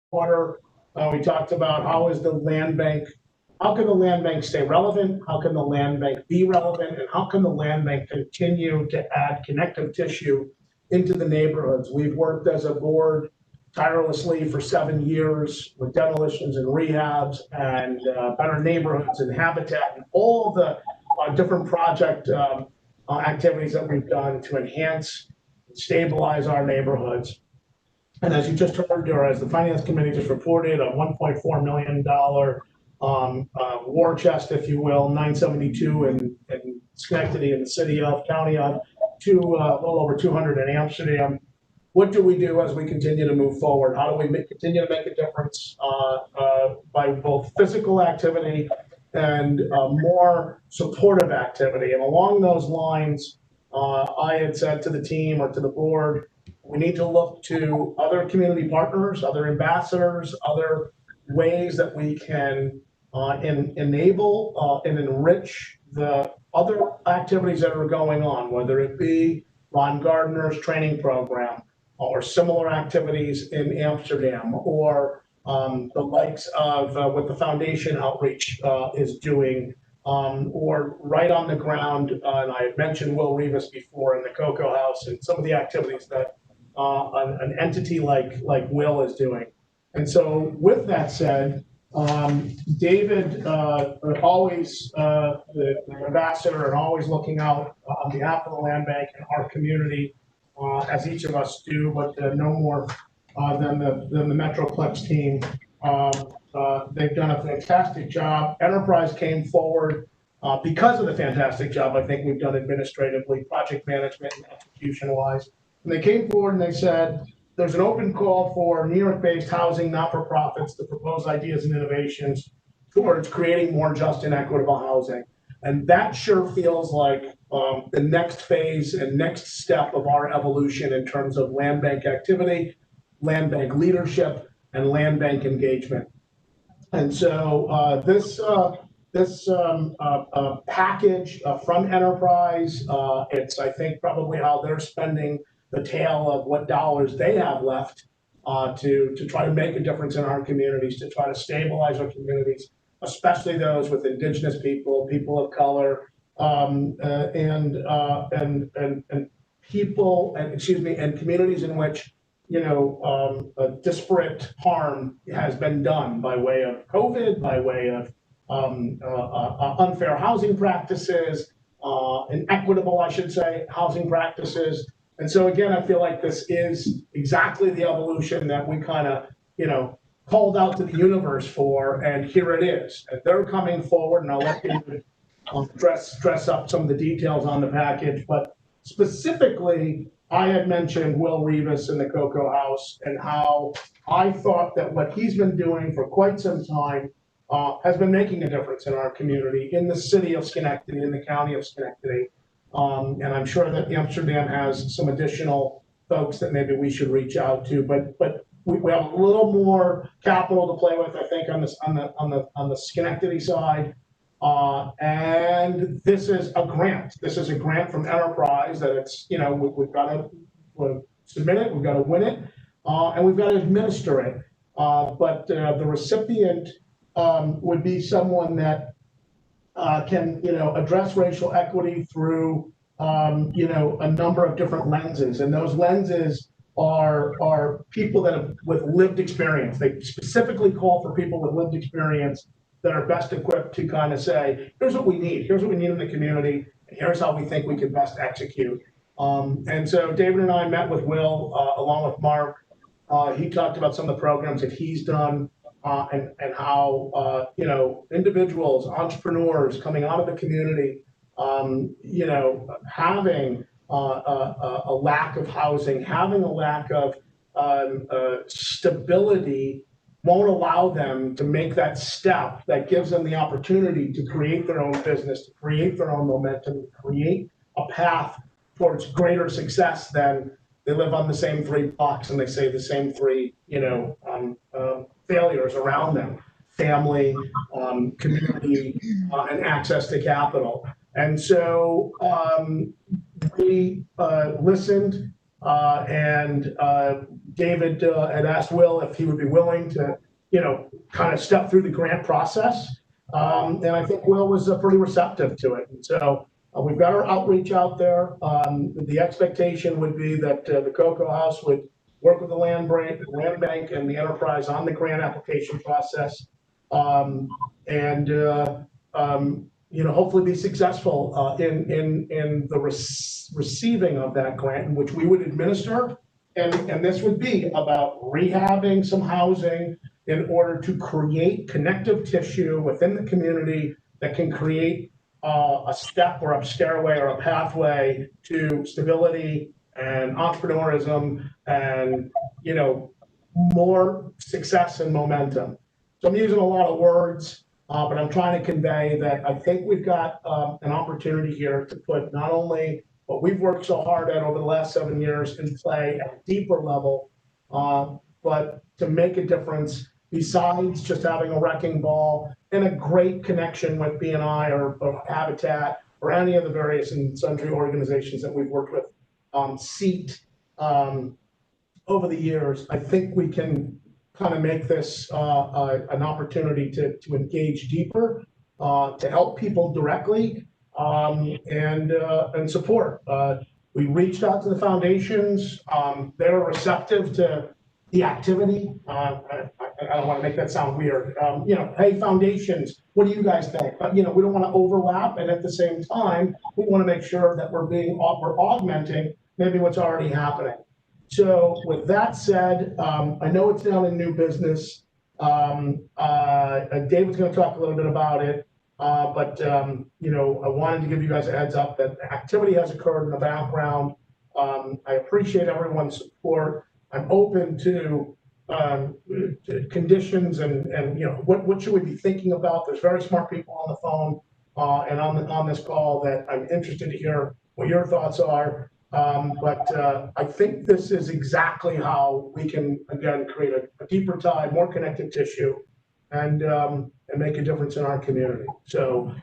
quarter, we talked about how is the land bank, how can the land bank stay relevant? How can the land bank be relevant? And how can the land bank continue to add connective tissue into the neighborhoods? We've worked as a board tirelessly for 7 years with demolitions and rehabs and better neighborhoods and habitat and all the different project activities that we've done to enhance and stabilize our neighborhoods. And as you just heard, or as the Finance Committee just reported, a $1.4 million war chest, if you will, 972 in Schenectady in the city of, county of, a little over 200 in Amsterdam. What do we do as we continue to move forward? How do we continue to make a difference by both physical activity and more supportive activity? And along those lines, I had said to the team or to the board, we need to look to other community partners, other ambassadors, other ways that we can enable and enrich the other activities that are going on, whether it be Ron Gardner's training program or similar activities in Amsterdam, or the likes of what the Foundation Outreach is doing, or right on the ground, and I had mentioned Will Rivas before in the Cocoa House and some of the activities that an entity like Will is doing. And so with that said, David, always the ambassador and always looking out on behalf of the land bank and our community, as each of us do, but no more than the Metroplex team. They've done a fantastic job. Enterprise came forward because of the fantastic job I think we've done administratively, project management and execution-wise. And they came forward and they said, there's an open call for New York-based housing not-for-profits to propose ideas and innovations towards creating more just and equitable housing. And that sure feels like the next phase and next step of our evolution in terms of land bank activity, land bank leadership, and land bank engagement. And so this package from Enterprise, it's, I think, probably how they're spending the tail of what dollars they have left to try to make a difference in our communities, to try to stabilize our communities, especially those with indigenous people, people of color, and people, and communities in which a disparate harm has been done by way of COVID, by way of unfair housing practices, inequitable, I should say, housing practices. And so again, I feel like this is exactly the evolution that we kind of, called out to the universe for, and here it is. And they're coming forward, and I'll let David dress up some of the details on the package. But specifically, I had mentioned Will Rivas in the Cocoa House and how I thought that what he's been doing for quite some time has been making a difference in our community, in the city of Schenectady, in the county of Schenectady. And I'm sure that Amsterdam has some additional folks that maybe we should reach out to, but we have a little more capital to play with, I think, on the Schenectady side. And this is a grant. This is a grant from Enterprise that it's, we've got to submit it, we've got to win it, and we've got to administer it. But the recipient would be someone that can, address racial equity through, a number of different lenses. And those lenses are people that have with lived experience. They specifically call for people with lived experience that are best equipped to kind of say, here's what we need in the community, and here's how we think we can best execute. And so David and I met with Will, along with Mark. He talked about some of the programs that he's done, and how, individuals, entrepreneurs coming out of the community, having a lack of housing, having a lack of stability won't allow them to make that step that gives them the opportunity to create their own business, to create their own momentum, to create a path towards greater success than they live on the same 3 blocks and they say the same 3, failures around them: family, community, and access to capital. And so we listened and David had asked Will if he would be willing to, kind of step through the grant process. And I think Will was pretty receptive to it. And so we've got our outreach out there. The expectation would be that the Cocoa House would work with the land bank and the enterprise on the grant application process. And hopefully be successful in the receiving of that grant, in which we would administer. And this would be about rehabbing some housing in order to create connective tissue within the community that can create a step or a stairway or a pathway to stability and entrepreneurism and, more success and momentum. So I'm using a lot of words, but I'm trying to convey that I think we've got an opportunity here to put not only what we've worked so hard at over the last 7 years in play at a deeper level, but to make a difference besides just having a wrecking ball and a great connection with BNI or Habitat or any of the various and sundry organizations that we've worked with, SEAT, over the years. I think we can kind of make this an opportunity to engage deeper, to help people directly, and support. We reached out to the foundations. They were receptive to the activity. I don't want to make that sound weird. Hey, foundations, what do you guys think? But, we don't want to overlap, and at the same time, we want to make sure that we're augmenting maybe what's already happening. So with that said, I know it's down in new business. David's going to talk a little bit about it, but I wanted to give you guys a heads up that activity has occurred in the background. I appreciate everyone's support. I'm open to conditions and what should we be thinking about. There's very smart people on the phone and on this call that I'm interested to hear what your thoughts are. But I think this is exactly how we can, again, create a deeper tie, more connected tissue, and make a difference in our community. So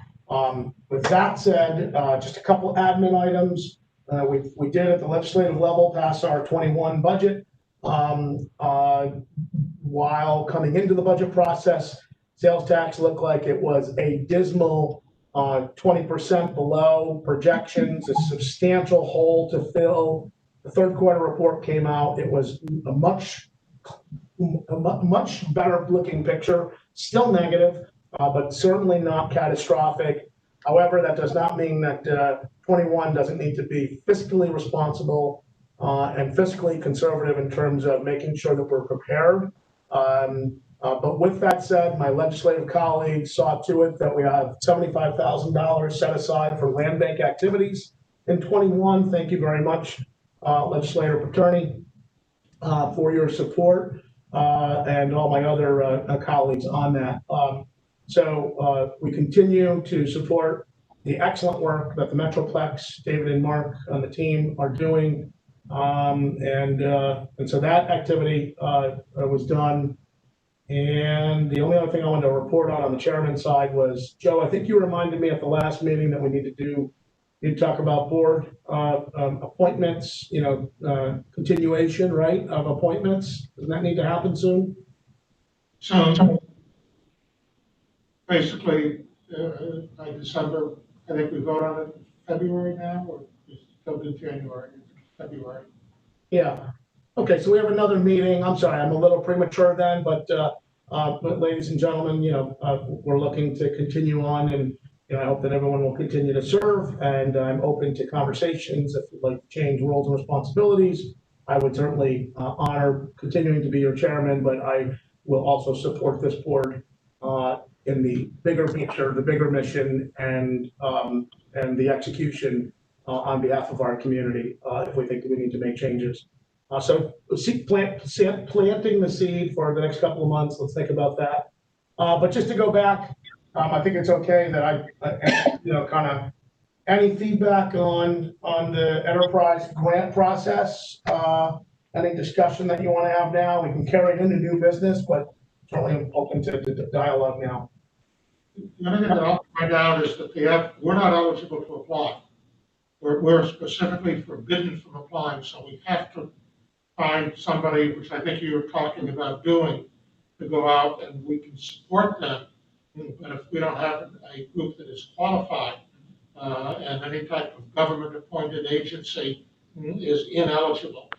with that said, just a couple admin items. We did at the legislative level pass our 21 budget. While coming into the budget process, sales tax looked like it was a dismal 20% below projections, a substantial hole to fill. The third quarter report came out. It was a much better looking picture, still negative, but certainly not catastrophic. However, that does not mean that 21 doesn't need to be fiscally responsible and fiscally conservative in terms of making sure that we're prepared. But with that said, my legislative colleagues saw to it that we have $75,000 set aside for land bank activities in 21. Thank you very much, Legislator Paterni, for your support, and all my other colleagues on that. So we continue to support the excellent work that the Metroplex, David and Mark on the team are doing. And so that activity was done. And the only other thing I wanted to report on the chairman's side was, Joe, I think you reminded me at the last meeting that we need to talk about board appointments, continuation, right, of appointments. Doesn't that need to happen soon? So basically, by December, I think we vote on it in February now, or just go to January, February. Yeah. Okay, so we have another meeting. I'm sorry, I'm a little premature then, but ladies and gentlemen, we're looking to continue on, and I hope that everyone will continue to serve, and I'm open to conversations. If you'd like to change roles and responsibilities, I would certainly honor continuing to be your chairman, but I will also support this board in the bigger picture, the bigger mission, and the execution on behalf of our community if we think we need to make changes. So planting the seed for the next couple of months. Let's think about that. But just to go back, I think it's okay that I, kind of any feedback on the enterprise grant process, any discussion that you want to have now, we can carry it into new business, but certainly I'm open to dialogue now. The only thing that I'll find out is that we're not eligible to apply. We're specifically forbidden from applying, so we have to find somebody, which I think you were talking about doing, to go out and we can support them. But if we don't have a group that is qualified, and any type of government-appointed agency is ineligible.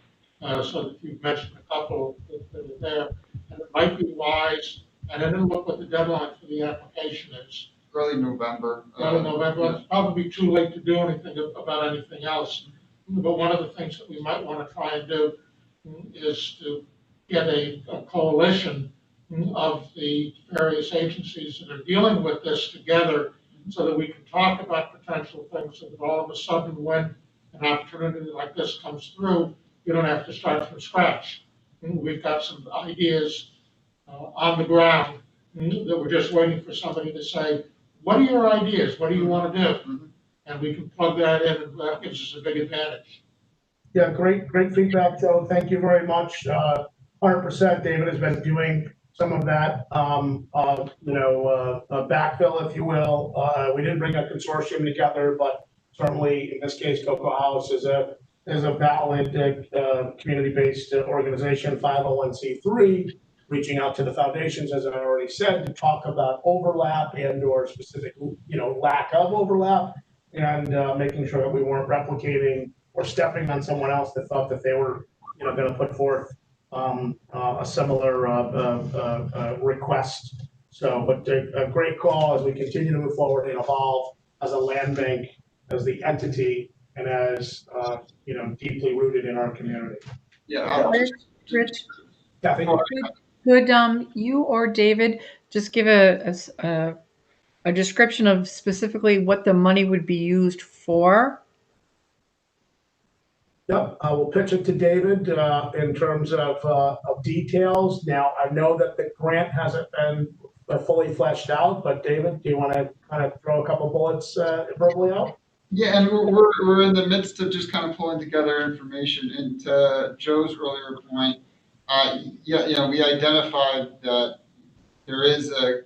So that you've mentioned a couple that are there, and it might be wise, and I didn't look what the deadline for the application is. Early November. Early November, it's probably too late to do anything about anything else. But one of the things that we might want to try and do is to get a coalition of the various agencies that are dealing with this together so that we can talk about potential things, so that all of a sudden when an opportunity like this comes through, you don't have to start from scratch. We've got some ideas on the ground that we're just waiting for somebody to say, what are your ideas? What do you want to do? Mhm. And we can plug that in, and that gives us a big advantage. Yeah, great feedback, Joe. Thank you very much. 100%, David has been doing some of that, backfill, if you will. We didn't bring a consortium together, but certainly in this case, Cocoa House is a valid, community-based organization, 501c3, reaching out to the foundations, as I already said, to talk about overlap and or specific, lack of overlap, and making sure that we weren't replicating or stepping on someone else that thought that they were, going to put forth a similar request. So, but a great call as we continue to move forward and evolve as a land bank, as the entity, and as deeply rooted in our community. Yeah. Rich, Kathy? could you or David just give a description of specifically what the money would be used for? Yep, I will pitch it to David in terms of details. Now, I know that the grant hasn't been fully fleshed out, but David, do you want to kind of throw a couple bullets verbally out? Yeah, and we're in the midst of just kind of pulling together information. And to Joe's earlier point, we identified that there is the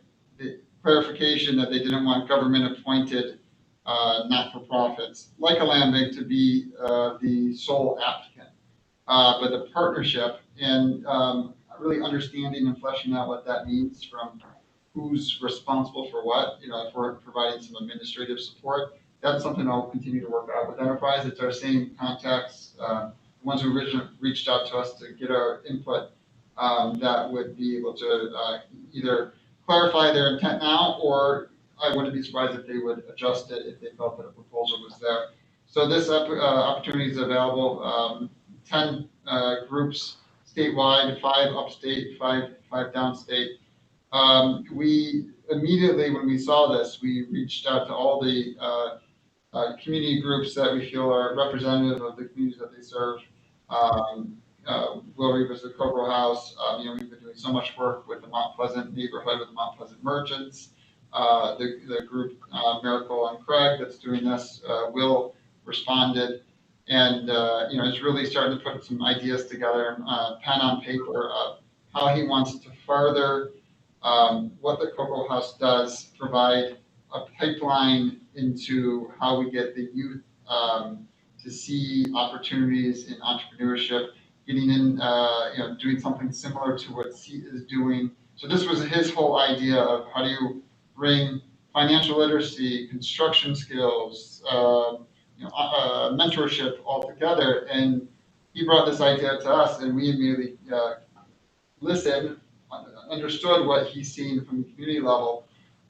clarification that they didn't want government appointed not-for-profits like a land bank to be the sole applicant, but the partnership and really understanding and fleshing out what that means from who's responsible for what. If we're providing some administrative support, that's something I'll continue to work out with Enterprise. It's our same contacts, the ones who originally reached out to us to get our input, that would be able to either clarify their intent now, or I wouldn't be surprised if they would adjust it if they felt that a proposal was there. So this opportunity is available, 10 groups statewide, 5 upstate, 5 downstate. We immediately, when we saw this, we reached out to all the community groups that we feel are representative of the communities that they serve. Will Revis, the Cocoa House, we've been doing so much work with the Mount Pleasant neighborhood, with the Mount Pleasant merchants. The group Miracle and Craig that's doing this, Will responded, and it's really starting to put some ideas together, pen on paper of how he wants to further what the Cocoa House does, provide a pipeline into how we get the youth to see opportunities in entrepreneurship, getting in, doing something similar to what SEAT is doing. So this was his whole idea of how do you bring financial literacy, construction skills, mentorship all together. And he brought this idea to us, and we immediately listened, understood what he's seen from the community level,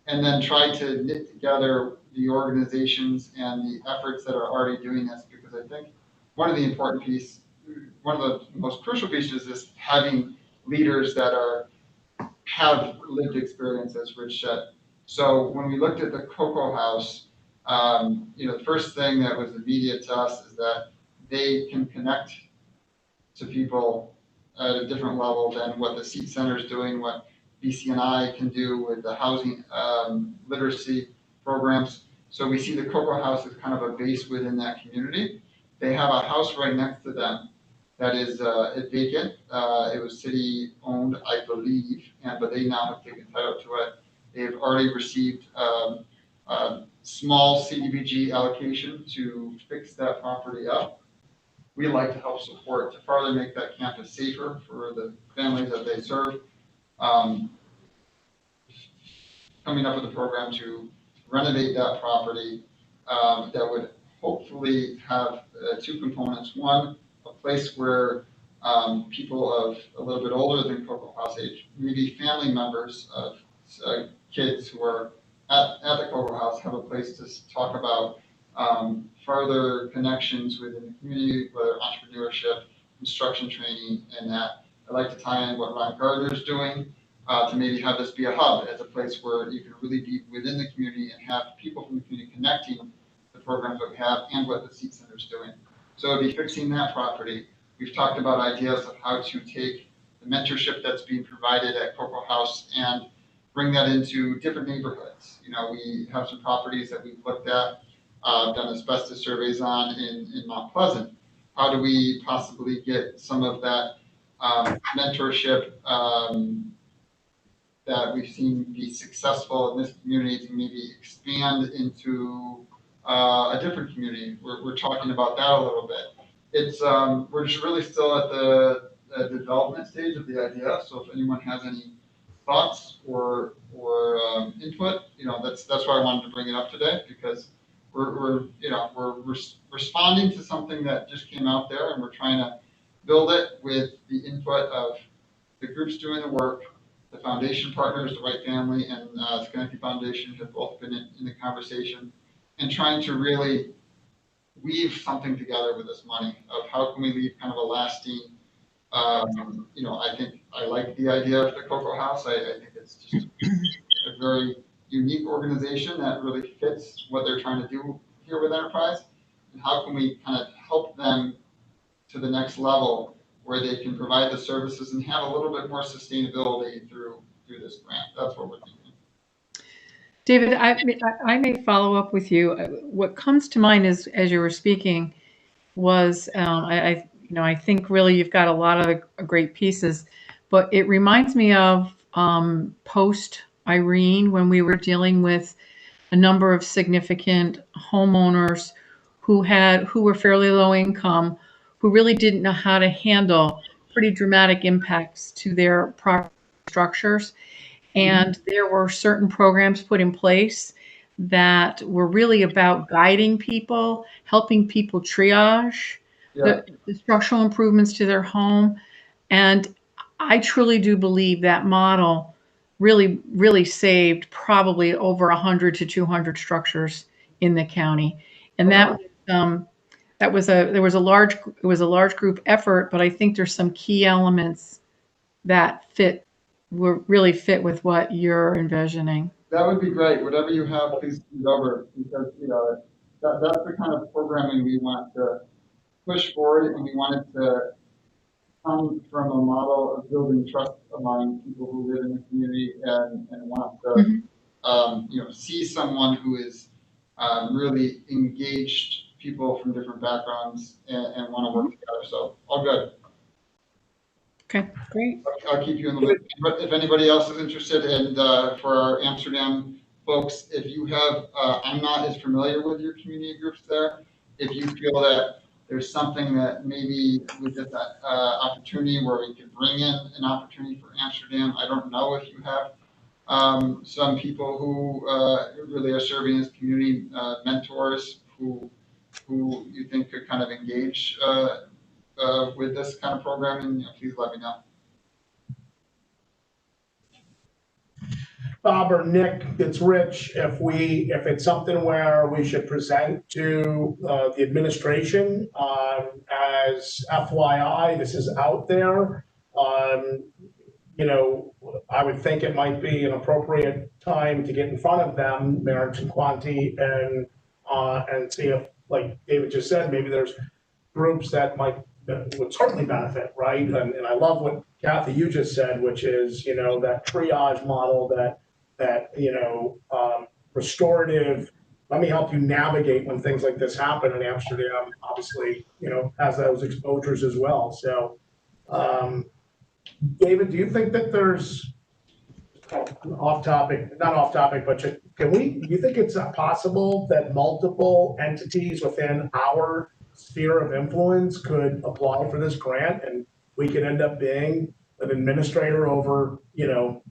and then tried to knit together the organizations and the efforts that are already doing this. Because I think one of the most crucial pieces is having leaders that have lived experience, as Rich said. So when we looked at the Cocoa House, the first thing that was immediate to us is that they can connect to people at a different level than what the SEAT Center is doing, what BCNI can do with the housing literacy programs. So we see the Cocoa House as kind of a base within that community. They have a house right next to them that is vacant. It was city owned, I believe, but they now have taken title to it. They've already received a small CDBG allocation to fix that property up. we like to help support to further make that campus safer for the families that they serve. Coming up with a program to renovate that property that would hopefully have two components. One, a place where people of a little bit older than Cocoa House age, maybe family members of kids who are at the Cocoa House, have a place to talk about further connections within the community, whether entrepreneurship, construction training, and that. I'd like to tie in what Ron Gardner's doing to maybe have this be a hub as a place where you can really be within the community and have people from the community connecting the programs that we have and what the Seat Center is doing. So it'd be fixing that property. We've talked about ideas of how to take the mentorship that's being provided at Cocoa House and bring that into different neighborhoods. You know, we have some properties that we've looked at, done asbestos surveys on in Mount Pleasant. How do we possibly get some of that mentorship that we've seen be successful in this community to maybe expand into a different community? We're talking about that a little bit. It's we're just really still at the development stage of the idea. So if anyone has any thoughts or input, you know, that's why I wanted to bring it up today, because we're responding to something that just came out there, and we're trying to build it with the input of the groups doing the work, the foundation partners, the Wright family, and Schenectady Foundation have both been in the conversation, and trying to really weave something together with this money of how can we leave kind of a lasting, you know, I think I like the idea of the Cocoa House. I think it's just a very unique organization that really fits what they're trying to do here with Enterprise. And how can we kind of help them to the next level where they can provide the services and have a little bit more sustainability through this grant. That's what we're thinking. David, I may follow up with you. What comes to mind is, as you were speaking, was I think really you've got a lot of great pieces, but it reminds me of post Irene, when we were dealing with a number of significant homeowners who were fairly low income, who really didn't know how to handle pretty dramatic impacts to their property structures. And there were certain programs put in place that were really about guiding people, helping people triage the structural improvements to their home. And I truly do believe that model really saved probably over 100 to 200 structures in the county. And there was a large group effort, but I think there's some key elements that really fit with what you're envisioning. That would be great. Whatever you have, please send it over, because you know that's the kind of programming we want to push forward, and we want it to come from a model of building trust among people who live in the community and want to see someone who is really engaged people from different backgrounds and want to work together. So all good. Okay, great. I'll keep you in the loop. But if anybody else is interested, and for our Amsterdam folks, if you have, I'm not as familiar with your community groups there. If you feel that there's something that maybe we get that opportunity where we could bring in an opportunity for Amsterdam, I don't know if you have some people who really are serving as community mentors who you think could kind of engage with this kind of programming, please let me know. Bob or Nick, it's Rich, if it's something where we should present to the administration as FYI, this is out there. I would think it might be an appropriate time to get in front of them, Merritt and Quanti, and see if, like David just said, maybe there's groups that would certainly benefit, right? And I love what Kathy, you just said, which is, that triage model that restorative, let me help you navigate when things like this happen. In Amsterdam, obviously, has those exposures as well. So, David, do you think that there's, not off topic, but do you think it's possible that multiple entities within our sphere of influence could apply for this grant, and we could end up being an administrator over,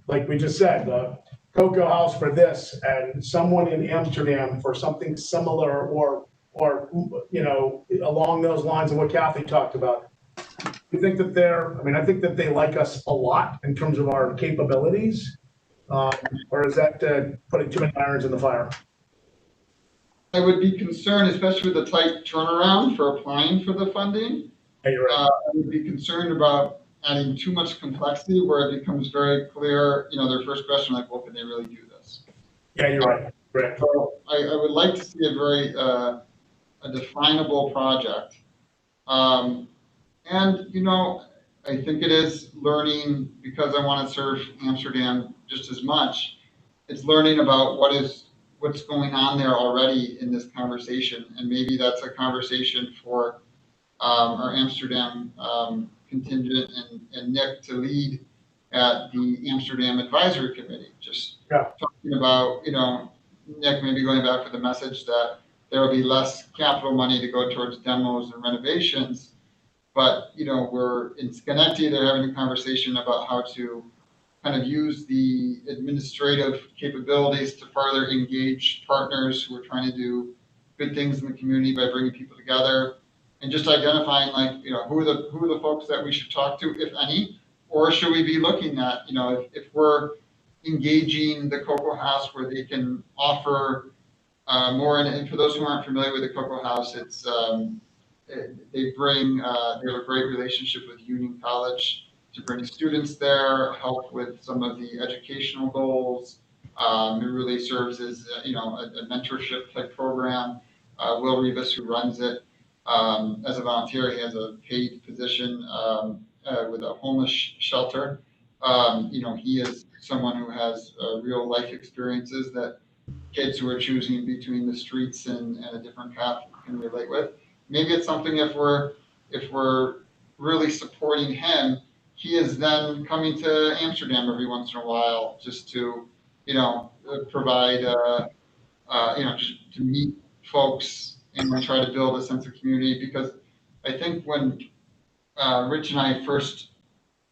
like we just said, the Cocoa House for this, and someone in Amsterdam for something similar, or along those lines of what Kathy talked about. I think that I think that they like us a lot in terms of our capabilities. Or is that putting too many irons in the fire? I would be concerned, especially with the tight turnaround for applying for the funding. Yeah, you're right. I would be concerned about adding too much complexity where it becomes very clear, their first question, like, well, can they really do this? Yeah, you're right. Right. So I would like to see a very, a definable project. And, I think it is learning, because I want to serve Amsterdam just as much. It's learning about what's going on there already in this conversation. And maybe that's a conversation for our Amsterdam contingent and Nick to lead at the Amsterdam Advisory Committee. Just talking about, Nick maybe going back with the message that there will be less capital money to go towards demos and renovations. But, we're in Schenectady, they're having a conversation about how to kind of use the administrative capabilities to further engage partners who are trying to do good things in the community by bringing people together and just identifying, like, who are the folks that we should talk to, if any, or should we be looking at, if we're engaging the Cocoa House where they can offer more. And for those who aren't familiar with the Cocoa House, it's they have a great relationship with Union College to bring students there, help with some of the educational goals. It really serves as a mentorship type program. Will Rivas, who runs it, as a volunteer, he has a paid position with a homeless shelter. He is someone who has real life experiences that kids who are choosing between the streets and a different path can relate with. Maybe it's something if we're really supporting him, he is then coming to Amsterdam every once in a while just to, provide, just to meet folks and try to build a sense of community. Because I think when Rich and I first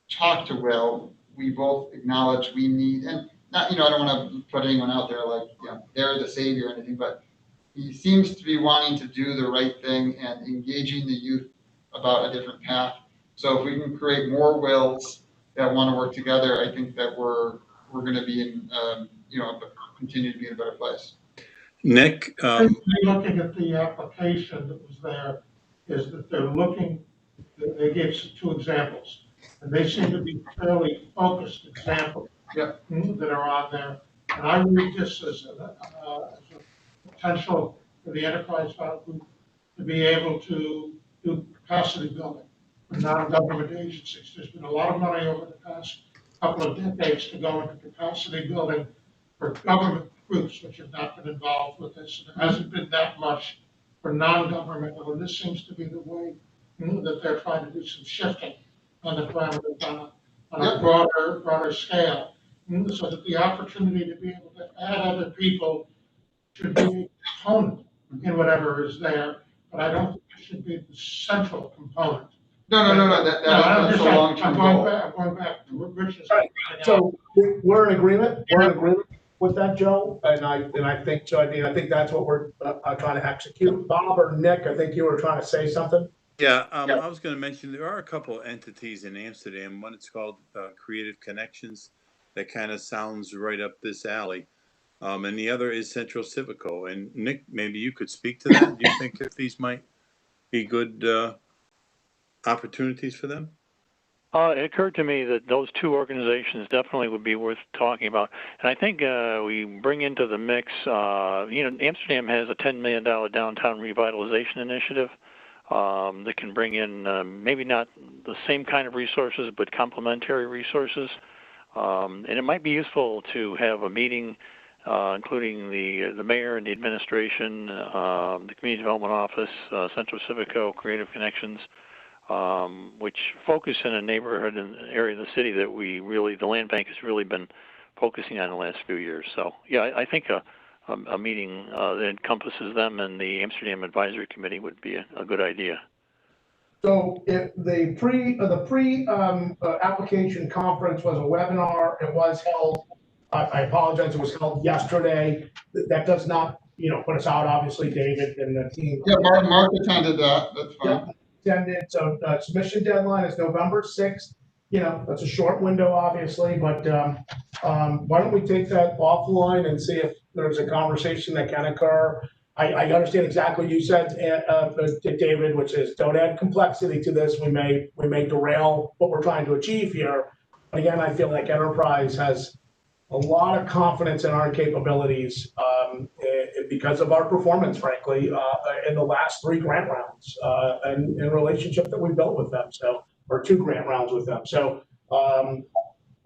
talked to Will, we both acknowledged we need, and not, I don't want to put anyone out there like, they're the savior or anything, but he seems to be wanting to do the right thing and engaging the youth about a different path. So if we can create more Wills that want to work together, I think that we're going to be in, continue to be in a better place. Nick, Looking at the application that was there, is that they gave two examples, and they seem to be fairly focused examples that are on there. And I read this as a potential for the enterprise fund group to be able to do capacity building for non-government agencies. There's been a lot of money over the past couple of decades to go into capacity building for government groups which have not been involved with this. There hasn't been that much for non-governmental, and this seems to be the way that they're trying to do some shifting on the parameters on a broader scale, so that the opportunity to be able to add other people should be a component in whatever is there, but I don't think it should be the central component. No. That's a long-term goal. I'm going back to what Rich is Right. saying. So we're in agreement. We're in agreement with that, Joe. And I think so. I think that's what we're trying to execute. Bob or Nick, I think you were trying to say something. yeah, I was going to mention there are a couple of entities in Amsterdam. One it's called Creative Connections, that kind of sounds right up this alley, and the other is Central Civico. And Nick, maybe you could speak to that. Do you think if these might be good opportunities for them? It occurred to me that those two organizations definitely would be worth talking about. And I think we bring into the mix, Amsterdam has a $10 million downtown revitalization initiative that can bring in maybe not the same kind of resources, but complementary resources. And it might be useful to have a meeting including the mayor and the administration, the Community Development Office, Central Civico, Creative Connections, which focus in a neighborhood and area of the city that the land bank has really been focusing on the last few years. So, yeah, I think a meeting that encompasses them and the Amsterdam Advisory Committee would be a good idea. So if the application conference was a webinar, it was held, I apologize, it was held yesterday. That does not, put us out, obviously, David and the team. Yeah, Mark attended that, that's fine. Attended, so submission deadline is November 6th. That's a short window, obviously, but why don't we take that offline and see if there's a conversation that can occur. I understand exactly what you said, David, which is don't add complexity to this. We may derail what we're trying to achieve here. But again, I feel like Enterprise has a lot of confidence in our capabilities because of our performance, frankly, in the last 3 grant rounds and in relationship that we built with them. So, or 2 grant rounds with them. So,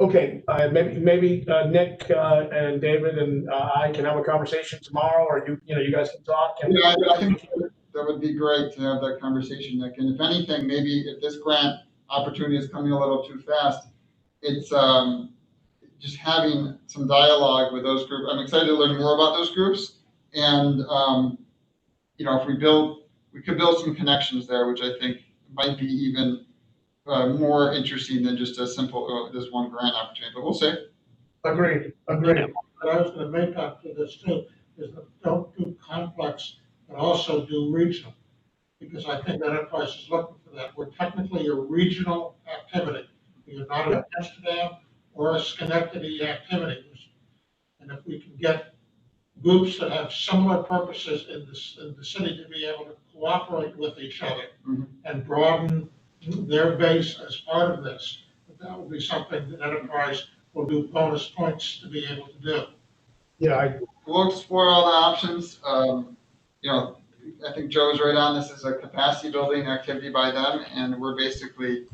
okay, maybe Nick and David and I can have a conversation tomorrow, or you guys can talk. And yeah, I think that would be great to have that conversation, Nick. And if anything, maybe if this grant opportunity is coming a little too fast, it's just having some dialogue with those groups. I'm excited to learn more about those groups, and if we could build some connections there, which I think might be even more interesting than just a simple this one grant opportunity. But we'll see. Agreed. But I was going to make up to this too, is that don't do complex, but also do regional, because I think Enterprise is looking for that. We're technically a regional activity. You're not an Amsterdam or a Schenectady activity. And if we can get groups that have similar purposes in the city to be able to cooperate with each other and broaden their base as part of this, that will be something that Enterprise will do bonus points to be able to do. Yeah, We'll explore all the options. I think Joe's right on. This is a capacity building activity by them, and we're basically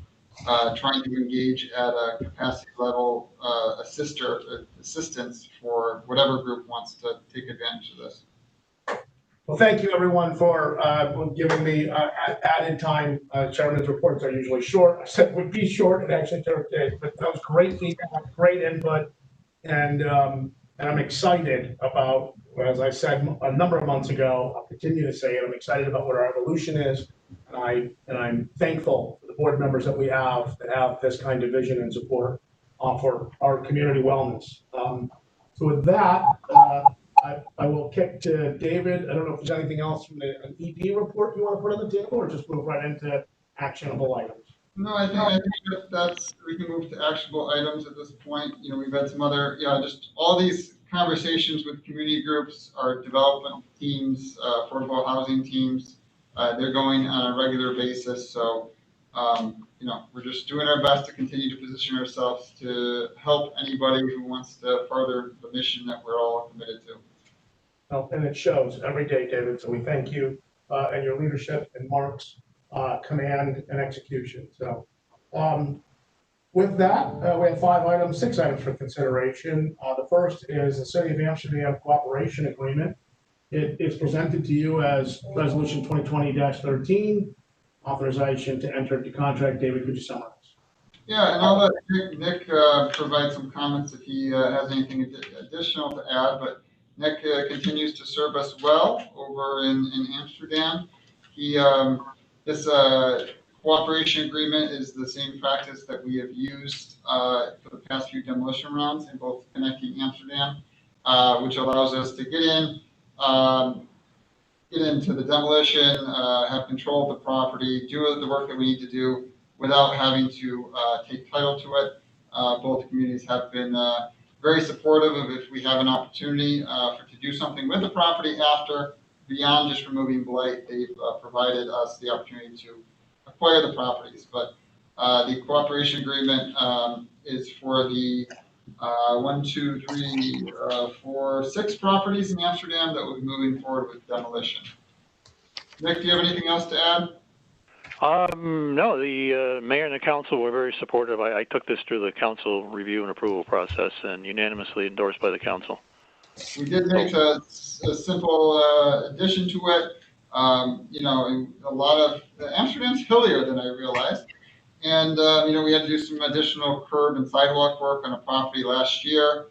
trying to engage at a capacity level assistance for whatever group wants to take advantage of this. well, thank you everyone for giving me added time. Chairman's reports are usually short. I said would be short, it actually took days, but that was great feedback, great input, and I'm excited about, as I said a number of months ago, I'll continue to say it, I'm excited about what our evolution is, and I'm thankful for the board members that we have that have this kind of vision and support for our community wellness. So with that, I will kick to David. I don't know if there's anything else from an ED report you want to put on the table, or just move right into actionable items. No, I think that's we can move to actionable items at this point. We've had some other, just all these conversations with community groups, our development teams, affordable housing teams. They're going on a regular basis. So, we're just doing our best to continue to position ourselves to help anybody who wants to further the mission that we're all committed to. Oh, and it shows every day, David. So we thank you and your leadership and Mark's command and execution. So with that, we have 5 items, 6 items for consideration. The first is the City of Amsterdam Cooperation Agreement. It is presented to you as Resolution 2020-13, authorization to enter into contract. David, could you summarize? Yeah, and I'll let Nick provide some comments if he has anything additional to add, but Nick continues to serve us well over in Amsterdam. This cooperation agreement is the same practice that we have used for the past few demolition rounds in both connecting Amsterdam, which allows us to get into the demolition, have control of the property, do the work that we need to do without having to take title to it. Both communities have been very supportive of if we have an opportunity to do something with the property after, beyond just removing blight. They've provided us the opportunity to acquire the properties. But the cooperation agreement is for the 6 properties in Amsterdam that will be moving forward with demolition. Nick, do you have anything else to add? No, the mayor and the council were very supportive. I took this through the council review and approval process and unanimously endorsed by the council. We did make a simple addition to it. A lot of Amsterdam's hillier than I realized. And, we had to do some additional curb and sidewalk work on a property last year.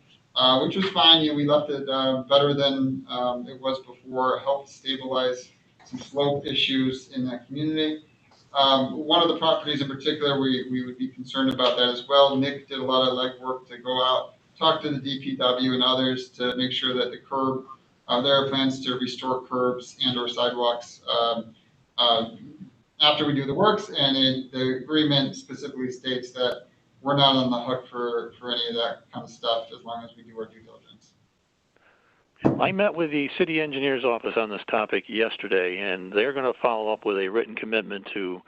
which was fine. We left it better than it was before, helped stabilize some slope issues in that community. One of the properties in particular, we would be concerned about that as well. Nick did a lot of legwork to go out, talk to the DPW and others to make sure that the curb, there are plans to restore curbs and or sidewalks after we do the works, and the agreement specifically states that we're not on the hook for any of that kind of stuff as long as we do our due diligence. I met with the city engineer's office on this topic yesterday, and they're going to follow up with a written commitment to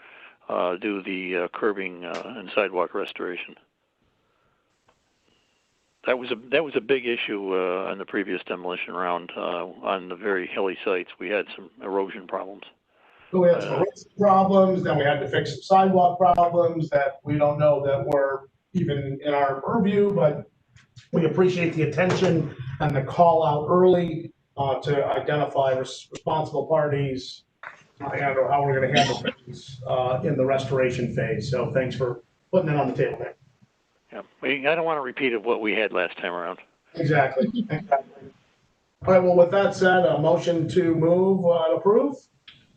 do the curbing and sidewalk restoration. That was a big issue on the previous demolition round on the very hilly sites. We had some erosion problems. So we had some erosion problems, then we had to fix some sidewalk problems that we don't know that were even in our purview, but we appreciate the attention and the call out early to identify responsible parties and how we're going to handle things in the restoration phase. So thanks for putting it on the table there. Yeah, I don't want to repeat of what we had last time around. Exactly. All right, well, with that said, a motion to move and approve.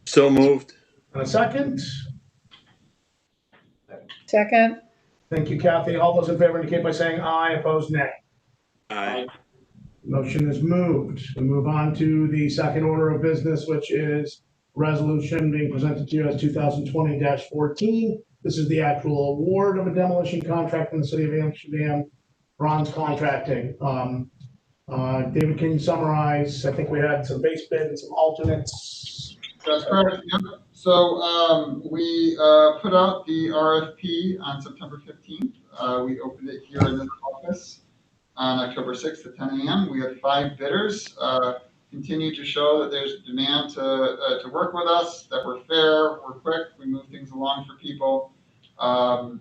So moved. And a second. Second. Thank you, Kathy. All those in favor indicate by saying aye, opposed nay. Aye. Motion is moved. We move on to the second order of business, which is resolution being presented to you as 2020-14. This is the actual award of a demolition contract in the city of Amsterdam, Bronze Contracting. David, can you summarize? I think we had some base bid and some alternates. That's correct. Yep. So we put out the RFP on September 15th. We opened it here in this office on October 6th at 10 a.m. We had 5 bidders. Continue to show that there's demand to work with us, that we're fair, we're quick, we move things along for people. 4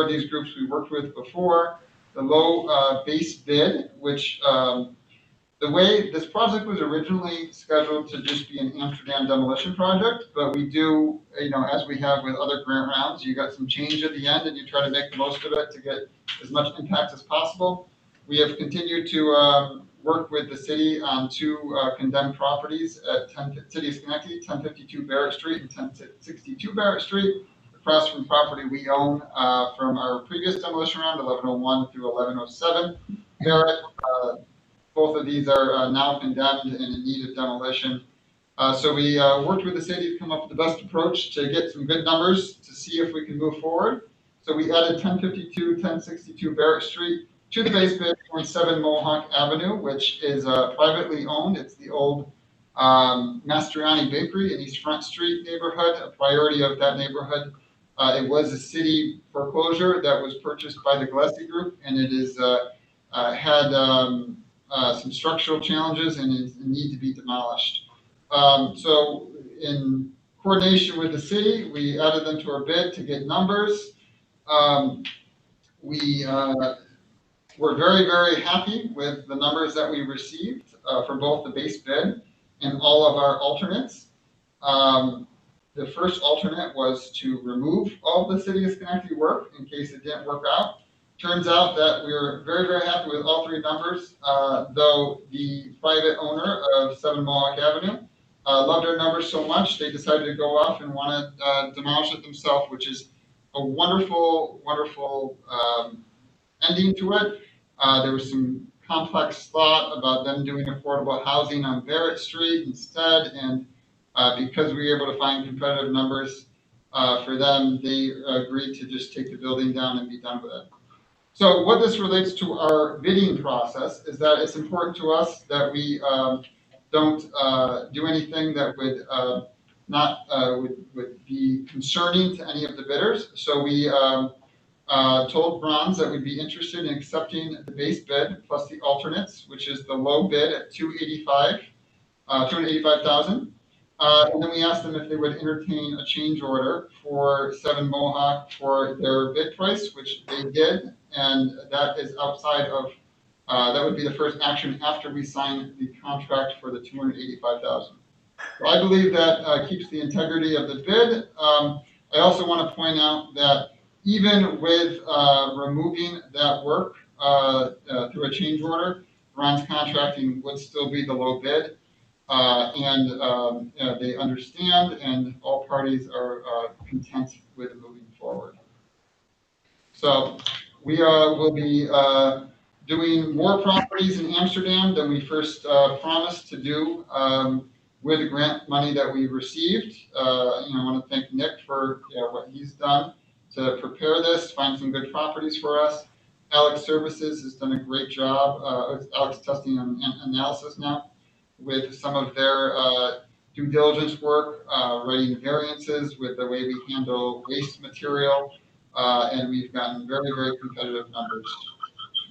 of these groups we worked with before. The low base bid, which the way this project was originally scheduled to just be an Amsterdam demolition project, but we do, as we have with other grant rounds, you got some change at the end and you try to make the most of it to get as much impact as possible. We have continued to work with the city on 2 condemned properties at City of Schenectady, 1052 Barrett Street and 1062 Barrett Street, across from property we own from our previous demolition round, 1101 through 1107 Barrett. Both of these are now condemned and in need of demolition. So we worked with the city to come up with the best approach to get some good numbers to see if we can move forward. So we added 1052, 1062 Barrett Street to the base bid on 7 Mohawk Avenue, which is privately owned. It's the old Mastriani Bakery in East Front Street neighborhood, a priority of that neighborhood. It was a city foreclosure that was purchased by the Gillespie Group, and it is had some structural challenges and is in need to be demolished. So in coordination with the city, we added them to our bid to get numbers. We were very, very happy with the numbers that we received for both the base bid and all of our alternates. The first alternate was to remove all of the City of Schenectady work in case it didn't work out. Turns out that we were very, very happy with all 3 numbers, though the private owner of 7 Mohawk Avenue loved our numbers so much, they decided to go off and want to demolish it themselves, which is a wonderful, wonderful ending to it. There was some complex thought about them doing affordable housing on Barrett Street instead, and because we were able to find competitive numbers for them, they agreed to just take the building down and be done with it. So what this relates to our bidding process is that it's important to us that we don't do anything that would be concerning to any of the bidders. So we told Bronze that we'd be interested in accepting the base bid plus the alternates, which is the low bid at $285,000. And then we asked them if they would entertain a change order for 7 Mohawk for their bid price, which they did. And that is outside of, that would be the first action after we sign the contract for the $285,000. So I believe that keeps the integrity of the bid. I also want to point out that even with removing that work through a change order, Ron's Contracting would still be the low bid. They understand, and all parties are content with moving forward. So we will be doing more properties in Amsterdam than we first promised to do with the grant money that we received. I want to thank Nick for what he's done to prepare this, find some good properties for us. Alex Services has done a great job. It's Alex Testing and Analysis now, with some of their due diligence work, writing variances with the way we handle waste material, and we've gotten very, very competitive numbers.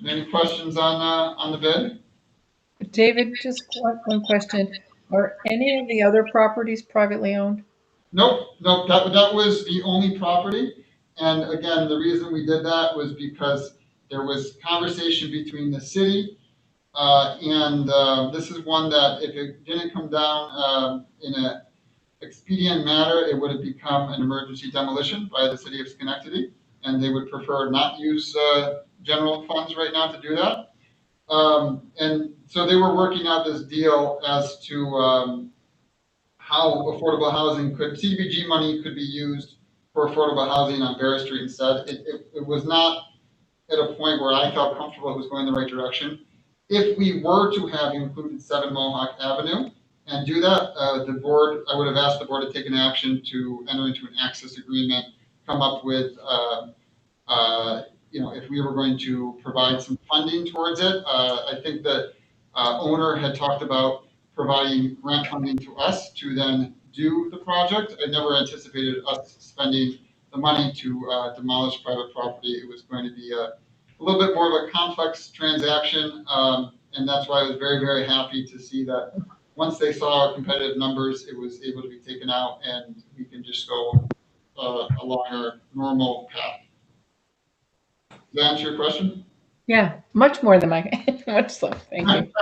Any questions on the bid? David, just one question. Are any of the other properties privately owned? Nope, that was the only property. And again, the reason we did that was because there was conversation between the city and this is one that if it didn't come down in an expedient manner, it would have become an emergency demolition by the city of Schenectady, and they would prefer not use general funds right now to do that. And so they were working out this deal as to how affordable housing CDBG money could be used for affordable housing on Berry Street instead. It was not at a point where I felt comfortable it was going the right direction. If we were to have included 7 Mohawk Avenue and do that, I would have asked the board to take an action to enter into an access agreement, come up with, if we were going to provide some funding towards it. I think that owner had talked about providing grant funding to us to then do the project. I never anticipated us spending the money to demolish private property. It was going to be a little bit more of a complex transaction, and that's why I was very, very happy to see that once they saw our competitive numbers, it was able to be taken out, and we can just go along our normal path. Does that answer your question? Yeah, much more than much so. Thank you.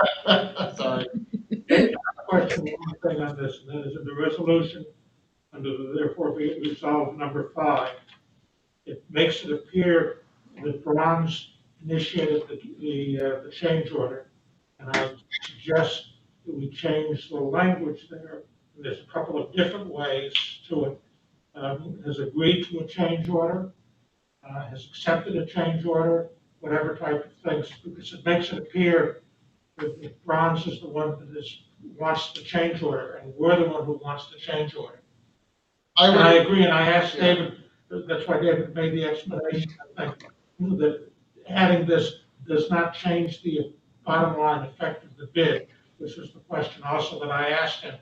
Sorry. Question, one thing on this, and that is in the resolution, under the therefore be it resolved number 5, it makes it appear that Bronze initiated the change order. And I suggest that we change the language there. And there's a couple of different ways to it. Has agreed to a change order, has accepted a change order, whatever type of things, because it makes it appear that Bronze is the one that wants the change order, and we're the one who wants the change order. And I agree, and I asked David, that's why David made the explanation, I think, that adding this does not change the bottom line effect of the bid, which was the question also that I asked him.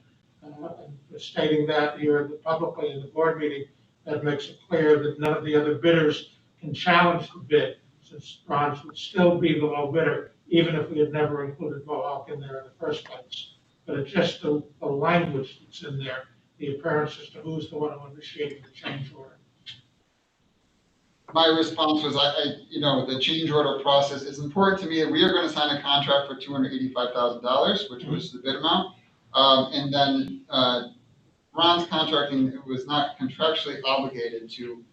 Stating that here publicly in the board meeting, that makes it clear that none of the other bidders can challenge the bid, since Bronze would still be the low bidder, even if we had never included Mohawk in there in the first place. But it's just the language that's in there, the appearance as to who's the one who initiated the change order. My response was, the change order process is important to me. We are going to sign a contract for $285,000, which was the bid amount. And then Ron's Contracting was not contractually obligated to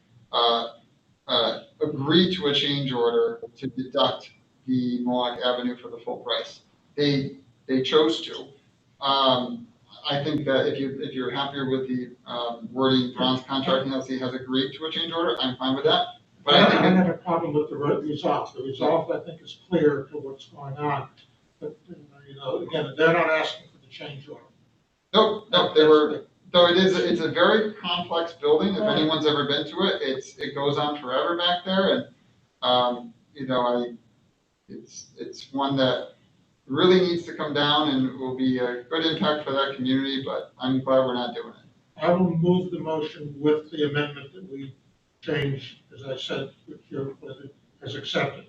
agree to a change order to deduct the Mohawk Avenue for the full price. They chose to. I think that if you're happier with the wording, Ron's Contracting LLC has agreed to a change order, I'm fine with that. But I don't have a problem with the resolve. The resolve, I think, is clear to what's going on. But, again, they're not asking for the change order. Nope, they were. So it's a very complex building. If anyone's ever been to it, it goes on forever back there, and it's one that really needs to come down and will be a good impact for that community. But I'm glad we're not doing it. I will move the motion with the amendment that we changed, as I said, as accepted.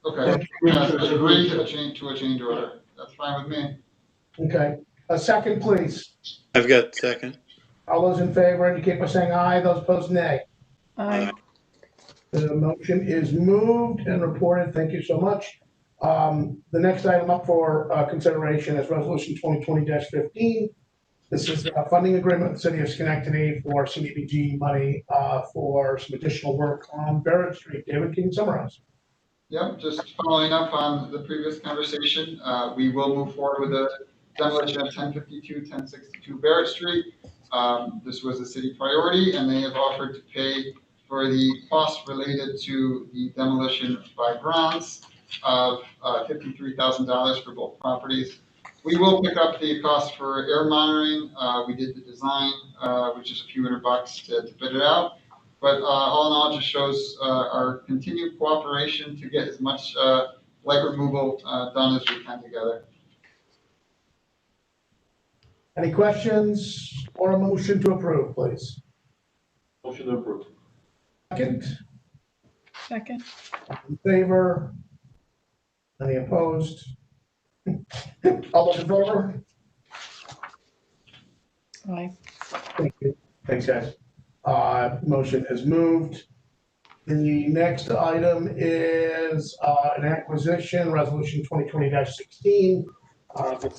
Okay. Agree to a change order. That's fine with me. Okay, a second, please. I've got second. All those in favor indicate by saying aye, those opposed nay. Aye. The motion is moved and reported. Thank you so much. The next item up for consideration is Resolution 2020-15. This is a funding agreement with the City of Schenectady for CDBG money for some additional work on Barrett Street. David, can you summarize? Yep, just following up on the previous conversation, we will move forward with the demolition of 1052, 1062 Barrett Street. This was a city priority, and they have offered to pay for the costs related to the demolition by grants of $53,000 for both properties. We will pick up the cost for air monitoring. We did the design, which is a few $100 to bid it out. But all in all, it just shows our continued cooperation to get as much light removal done as we can together. Any questions or a motion to approve, please? Motion to approve. Second, Second. in favor? Any opposed? All those in favor? Aye. Thank you. Thanks, guys. Motion is moved. The next item is an acquisition, resolution 2020-16.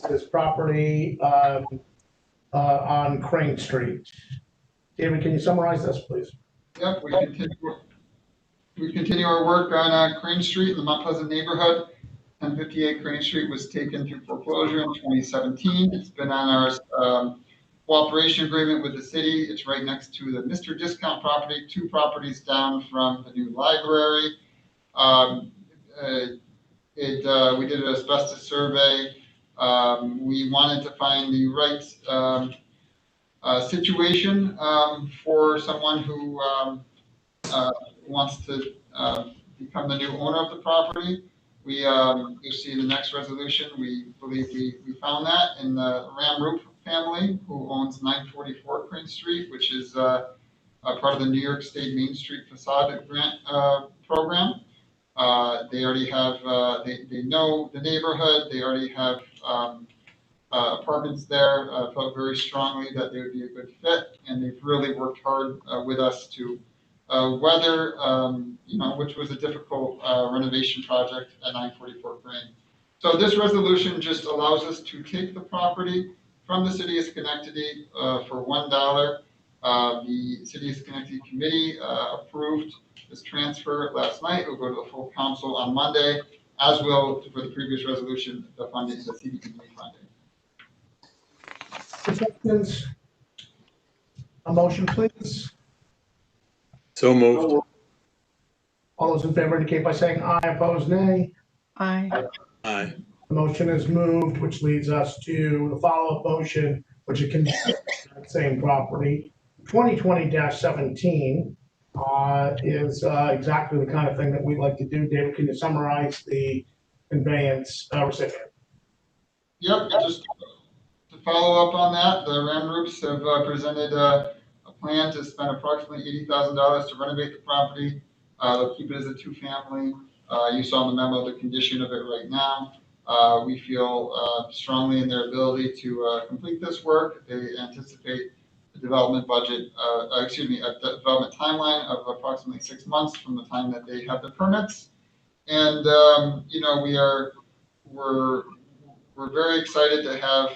This property on Crane Street. David, can you summarize this, please? Yep, we continue our work on Crane Street in the Mount Pleasant neighborhood. 1058 Crane Street was taken through foreclosure in 2017. It's been on our cooperation agreement with the city. It's right next to the Mr. Discount property, 2 properties down from the new library. We did an asbestos survey. We wanted to find the right situation for someone who wants to become the new owner of the property. You'll see in the next resolution, we believe we found that in the Ramroop family, who owns 944 Crane Street, which is a part of the New York State Main Street Facade Grant program. They already have, they know the neighborhood. They already have apartments there. Felt very strongly that they would be a good fit, and they've really worked hard with us to weather, which was a difficult renovation project at 944 Crane. So this resolution just allows us to take the property from the City of Schenectady for $1. The City of Schenectady Committee approved this transfer last night. It will go to the full council on Monday, as will, for the previous resolution, the funding, the CDBG funding. Questions? A motion, please. So moved. All those in favor indicate by saying aye, opposed nay. Aye. Aye. The motion is moved, which leads us to the follow-up motion, which is the same property. 2020-17 is exactly the kind of thing that we'd like to do. David, can you summarize the conveyance recipient? Yep, just to follow up on that, the Ramroops have presented a plan to spend approximately $80,000 to renovate the property. They'll keep it as a 2-family. You saw in the memo the condition of it right now. We feel strongly in their ability to complete this work. They anticipate a development budget, a development timeline of approximately 6 months from the time that they have the permits. And we're very excited to have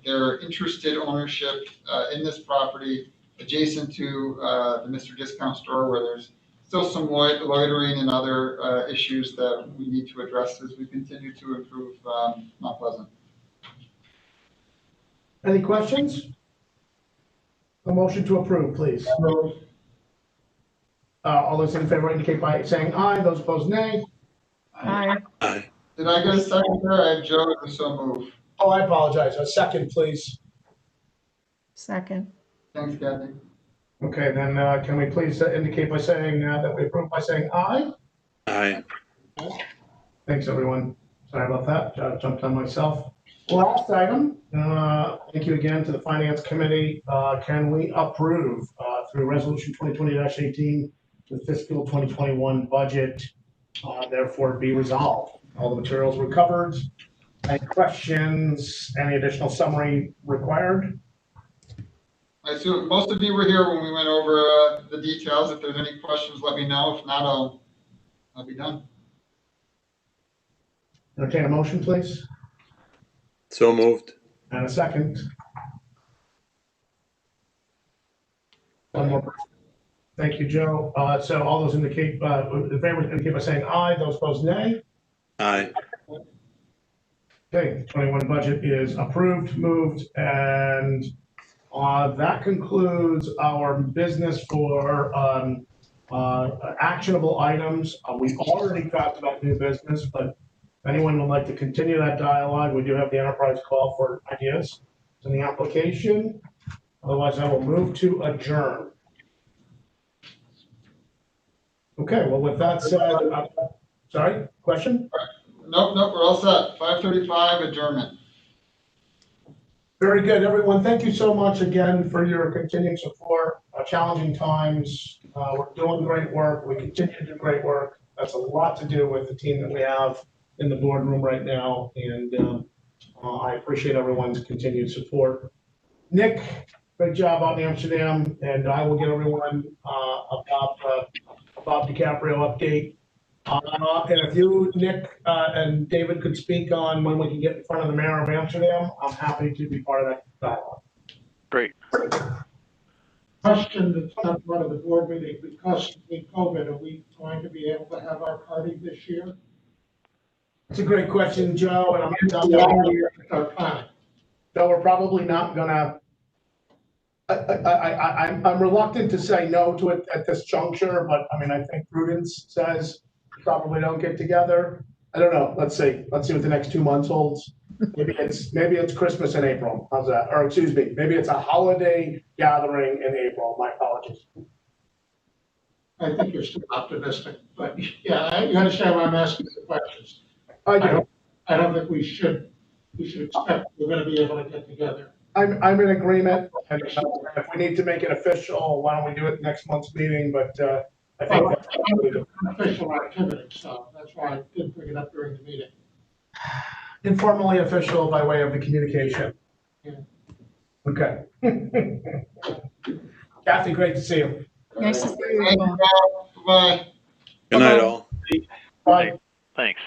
their interested ownership in this property adjacent to the Mr. Discount store, where there's still some loitering and other issues that we need to address as we continue to improve Mount Pleasant. Any questions? A motion to approve, please. All those in favor indicate by saying aye. Those opposed, nay. Aye. Aye. Did I get a second there? I have Joe to so move. Oh, I apologize. A second, please. Second. Thanks, Kathy. Okay, then can we please indicate by saying that we approve by saying aye? Aye. Thanks, everyone. Sorry about that. Jumped on myself. Last item, thank you again to the Finance Committee. Can we approve through Resolution 2020-18 the fiscal 2021 budget, therefore be resolved? All the materials were covered. Any questions? Any additional summary required? I assume most of you were here when we went over the details. If there's any questions, let me know. If not, I'll be done. Entertain a motion, please. So moved. And a second. One more person. Thank you, Joe. So all those indicate, in favor indicate by saying aye, those opposed nay. Aye. Okay, the 21 budget is approved, moved, and that concludes our business for actionable items. We've already talked about new business, but if anyone would like to continue that dialogue, we do have the enterprise call for ideas in the application. Otherwise, I will move to adjourn. Okay, well, with that said, sorry, question? Nope, we're all set. 5:35 adjournment. Very good, everyone. Thank you so much again for your continued support. Challenging times. We're doing great work. We continue to do great work. That's a lot to do with the team that we have in the boardroom right now, and I appreciate everyone's continued support. Nick, great job out in Amsterdam, and I will get everyone a Bob DiCaprio update. And if you, Nick, and David could speak on when we can get in front of the mayor of Amsterdam, I'm happy to be part of that dialogue. Great. Question that's not part of the board meeting, because of COVID, are we going to be able to have our party this year? It's a great question, Joe, and I'm gonna tell you, Our planning. Joe, we're probably not gonna. I'm reluctant to say no to it at this juncture, but I mean, I think prudence says we probably don't get together. I don't know. Let's see what the next 2 months holds. Maybe it's Christmas in April. How's that? Or excuse me, maybe it's a holiday gathering in April. My apologies. I think you're still optimistic, but yeah, you understand why I'm asking the questions. I do. I don't think we should expect we're gonna be able to get together. I'm in agreement. And if we need to make it official, why don't we do it next month's meeting? But I think that's An official activity, so that's why I didn't bring it up during the meeting. informally official by way of the communication. Yeah. Okay. Kathy, great to see you. Nice to see you. Thank you all. Bye. Good night, all. Bye. Thanks.